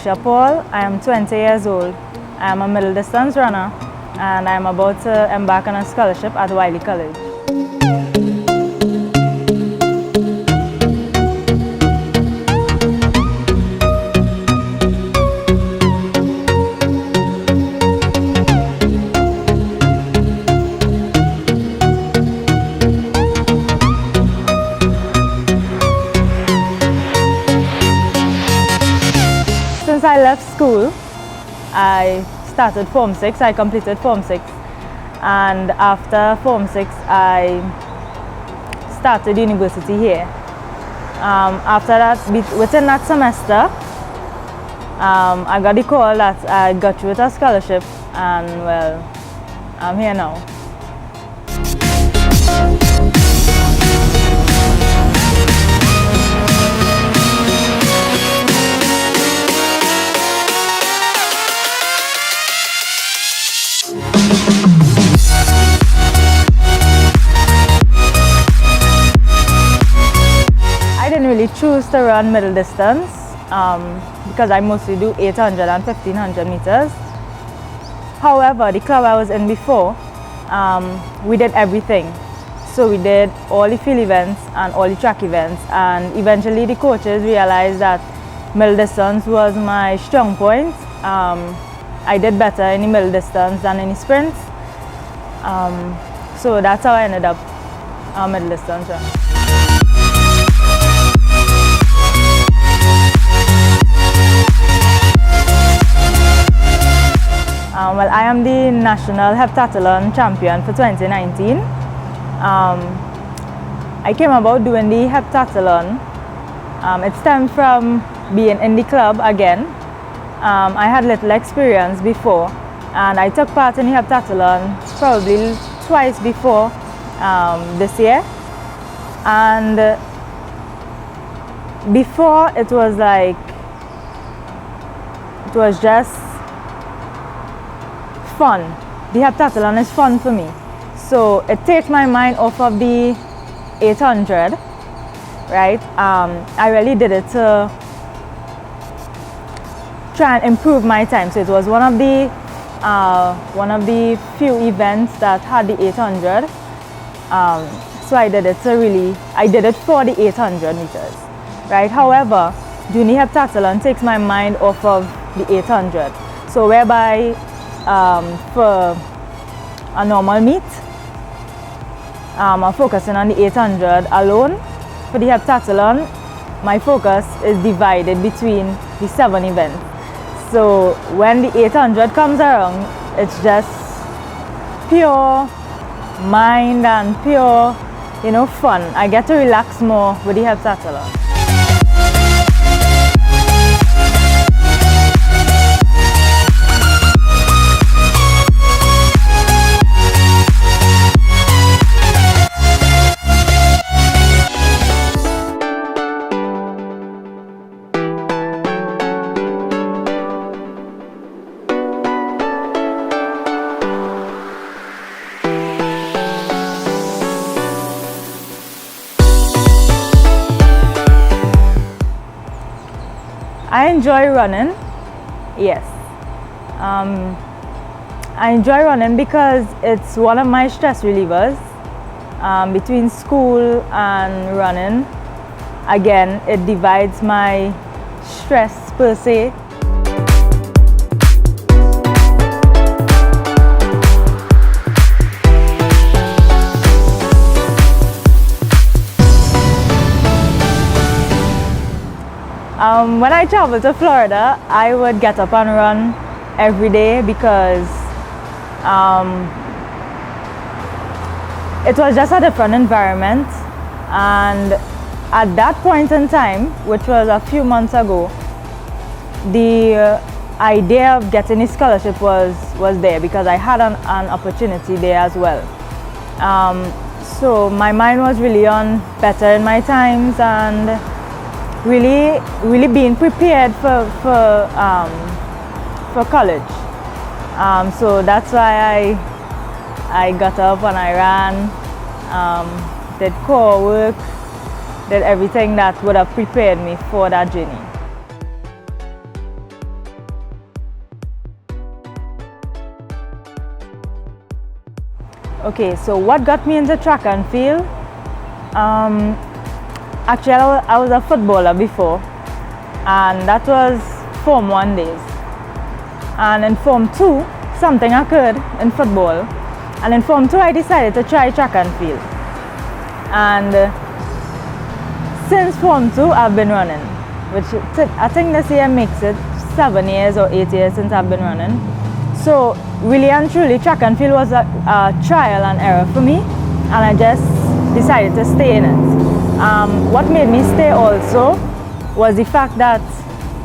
Lisha Paul. I am 20 years old. I am a middle distance runner and I am about to embark on a scholarship at Wiley College. Since I left school, I started Form 6, I completed Form 6, and after Form 6 I started university here. After that, within that semester, I got the call that I got through with a scholarship, and well, I'm here now. I didn't really choose to run middle distance because I mostly do 800 and 1500 meters. However, the club I was in before, we did everything. So we did all the field events and all the track events, and eventually the coaches realized that middle distance was my strong point. I did better in the middle distance than in the sprints. So that's how I ended up middle distance run. Well, I am the National Heptathlon Champion for 2019. I came about doing the heptathlon. It stemmed from being in the club again. I had little experience before, and I took part in the heptathlon probably twice before this year. And before it was just fun. The heptathlon is fun for me. So it takes my mind off of the 800, right? I really did it to try and improve my time. So it was one of the few events that had the 800. So I did it for the 800 meters, right? However, doing the heptathlon takes my mind off of the 800. So whereby for a normal meet, I'm focusing on the 800 alone. For the heptathlon, my focus is divided between the 7 events. So when the 800 comes around, it's just pure mind and pure, fun. I get to relax more with the heptathlon. I enjoy running, yes. I enjoy running because it's one of my stress relievers. Between school and running, again, it divides my stress per se. When I travel to Florida, I would get up and run every day because it was just a different environment, and at that point in time, which was a few months ago, the idea of getting a scholarship was there because I had an opportunity there as well. So my mind was really on bettering my times and really being prepared for college. So that's why I got up and I ran, did core work, did everything that would have prepared me for that journey. Okay, so what got me into track and field? Actually, I was a footballer before, and that was Form 1 days. And in Form 2, something occurred in football, and in Form 2 I decided to try track and field. And since Form 2 I've been running, which I think this year makes it 7 years or 8 years since I've been running. So really and truly, track and field was a trial and error for me, and I just decided to stay in it. What made me stay also was the fact that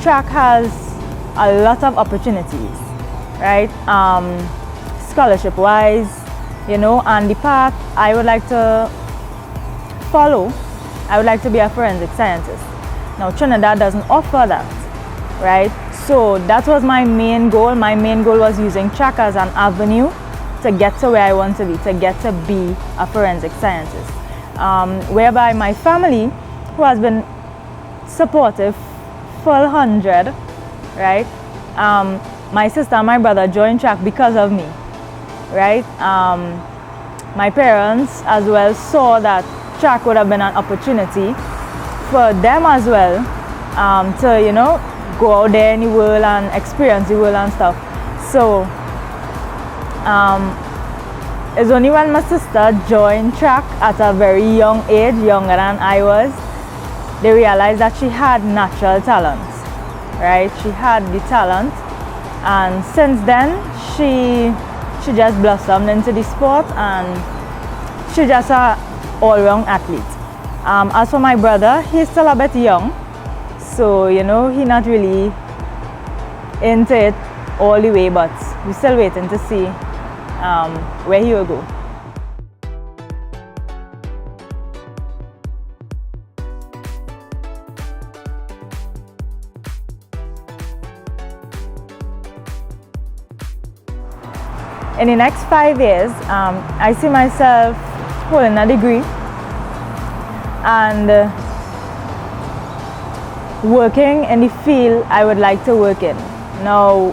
track has a lot of opportunities, right? Scholarship wise, you know, and the path I would like to follow, I would like to be a forensic scientist. Now Trinidad doesn't offer that, right? So that was my main goal. My main goal was using track as an avenue to get to where I want to get to be a forensic scientist. Whereby my family, who has been supportive full 100, right? My sister and my brother joined track because of me, right? My parents as well saw that track would have been an opportunity for them as well, to, you know, go out there in the world and experience the world and stuff. So it's only when my sister joined track at a very young age, younger than I was, they realized that she had natural talent, right? She had the talent, and since then she just blossomed into the sport, and she's just a all-round athlete. As for my brother, he's still a bit young, so you know, he's not really into it all the way, but we're still waiting to see where he will go. In the next 5 years, I see myself holding a degree and working in the field I would like to work in. Now,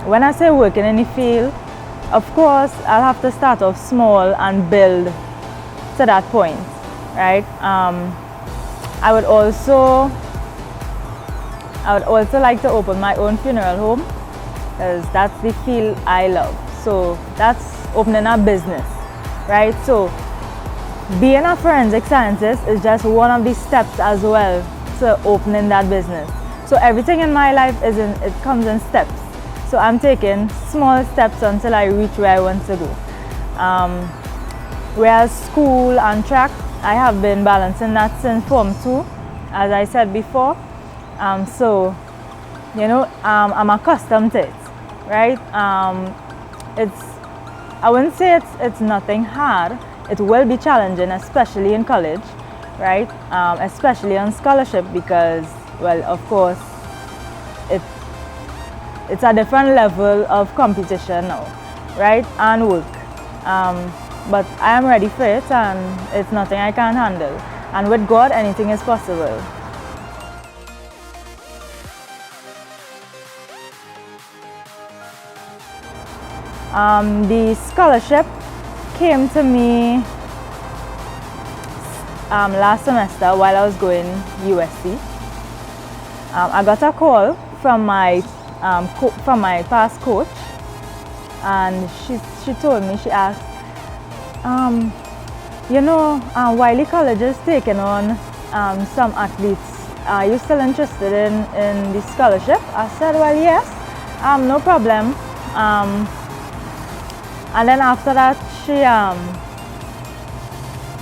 when I say working in the field, of course, I'll have to start off small and build to that point, right? I would also like to open my own funeral home, because that's the field I love. So that's opening a business, right? So being a forensic scientist is just one of the steps as well to opening that business. So everything in my life it comes in steps. So I'm taking small steps until I reach where I want to go. Whereas school and track, I have been balancing that since Form 2, as I said before. So, you know, I'm accustomed to it, right? I wouldn't say it's nothing hard. It will be challenging, especially in college, right? Especially on scholarship, because, well, of course, it's a different level of competition now, right? And work. But I am ready for it, and it's nothing I can't handle. And with God, anything is possible. The scholarship came to me last semester while I was going USC. I got a call from my past coach, and she told me, she asked, you know, Wiley College is taking on some athletes. Are you still interested in the scholarship? I said, well, yes, no problem. And then after that,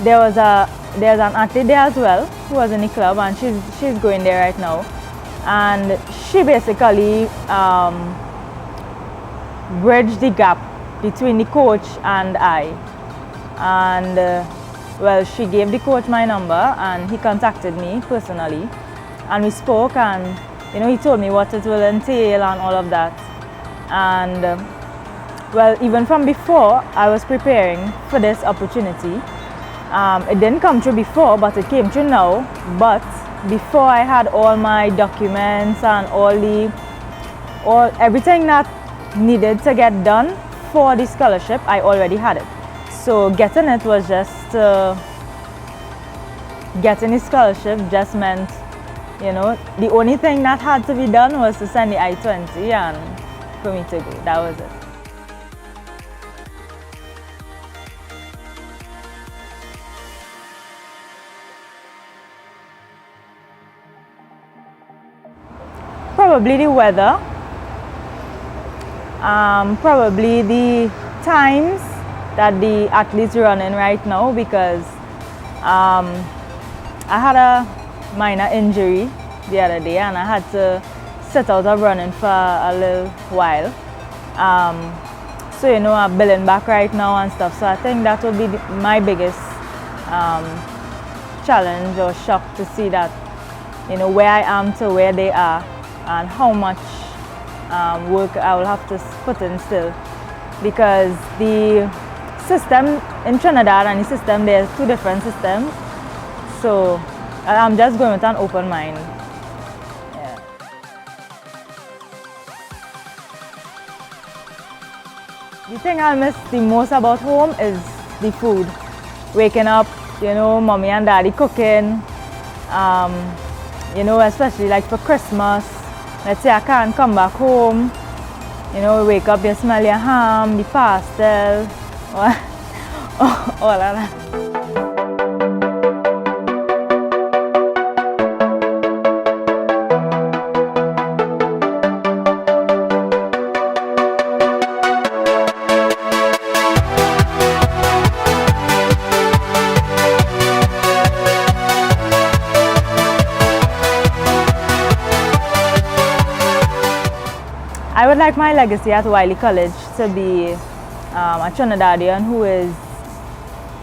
there's an athlete there as well who was in the club, and she's going there right now. And she basically bridged the gap between the coach and I. And well, she gave the coach my number, and he contacted me personally, and we spoke, and you know, he told me what it will entail and all of that. And well, even from before, I was preparing for this opportunity. It didn't come true before, but it came true now. But before I had all my documents and everything that needed to get done for the scholarship, I already had it. So getting it was just getting the scholarship just meant, you know, the only thing that had to be done was to send the I-20 and for me to go. That was it. Probably the weather, probably the times that the athletes running right now, because I had a minor injury the other day and I had to sit out of running for a little while. So you know, I'm building back right now and stuff, so I think that would be my biggest challenge or shock, to see that, you know, where I am to where they are and how much work I will have to put in still, because the system in Trinidad and the system there are two different systems. So I'm just going with an open mind. Yeah. The thing I miss the most about home is the food. Waking up, you know, mommy and daddy cooking, you know, especially like for Christmas. Let's say I can't come back home, you know, wake up, you smell your ham, the pastel, all of that. I would like my legacy at Wiley College to be a Trinidadian who is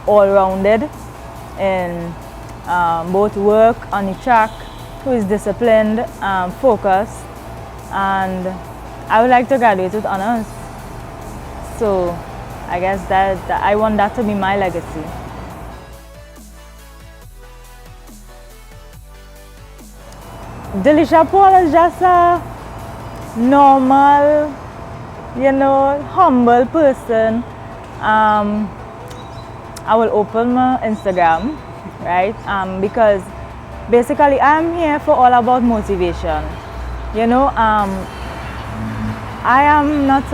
all-rounded in both work, on the track, who is disciplined, focused, and I would like to graduate with honors. So I guess that I want that to be my legacy. Lisha Paul is just a normal, you know, humble person. I will open my Instagram, right? Because basically I'm here for all about motivation. You know, I am not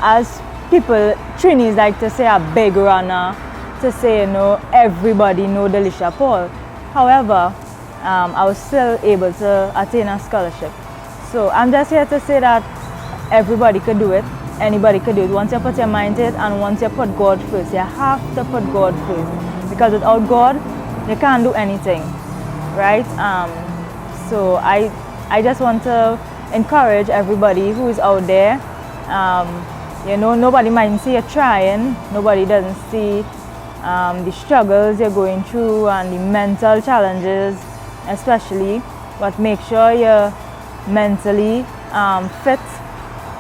as people, Trinis like to say, a big runner, to say, you know, everybody know the Lisha Paul. However, I was still able to attain a scholarship. So I'm just here to say that everybody could do it, anybody could do it. Once you put your mind to it and once you put God first, you have to put God first. Because without God, you can't do anything, right? So I just want to encourage everybody who is out there. You know, nobody might see you trying, nobody doesn't see the struggles you're going through and the mental challenges especially, but make sure you're mentally fit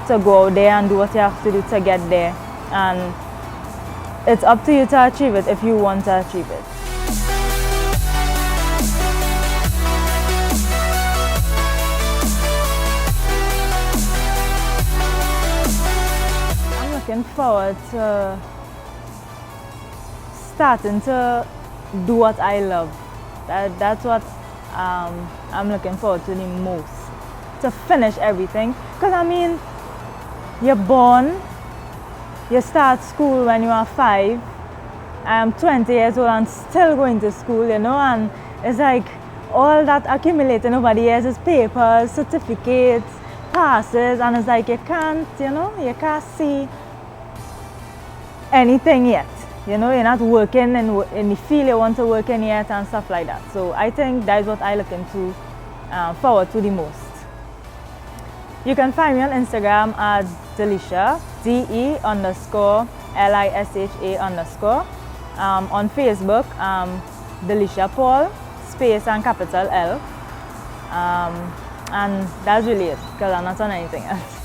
to go out there and do what you have to do to get there, and it's up to you to achieve it if you want to achieve it. I'm looking forward to starting to do what I love. That's what I'm looking forward to the most, to finish everything. Because I mean, you're born, you start school when you are 5. I'm 20 years old and still going to school, you know, and it's like all that accumulating over the years is papers, certificates, passes, and it's like you can't, you know, you can't see anything yet. You know, you're not working in the field you want to work in yet and stuff like that. So I think that is what I look into forward to the most. You can find me on Instagram at Delisha, DE_LISHA_. On Facebook, Lisha Paul, space and capital L. And that's really it, because I'm not on anything else.